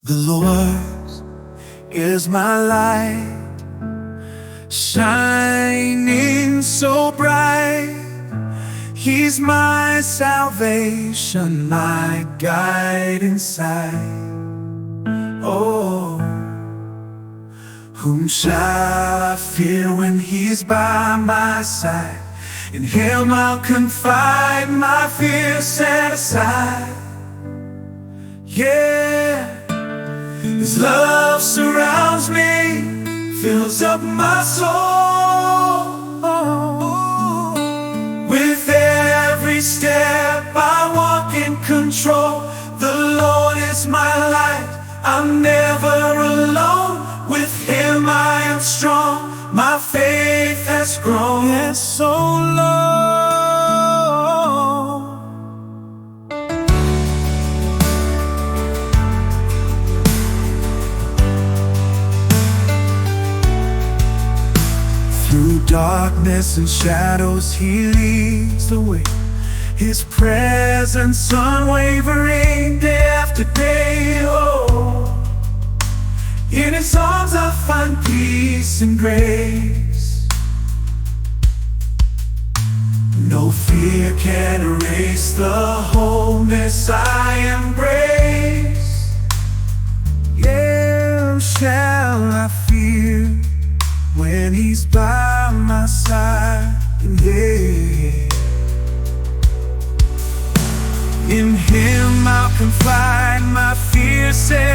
The Lord is my light, shining so bright. He's my salvation, my guiding sight. Oh, whom shall I fear when He's by my side? In Him I'll confide, my fears set aside. Yeah, His love surrounds me, fills up my soul. With every step I walk in control. The Lord is my light, I'm never alone. With Him I am strong, my faith has grown. Yes, so long. Through darkness and shadows He leads the way. His presence unwavering day after day. Oh, in His arms I find peace and grace. No fear can erase the wholeness I embrace. Yeah, shall I fear when He's by my side? Yeah, in Him I'll confide, my fears set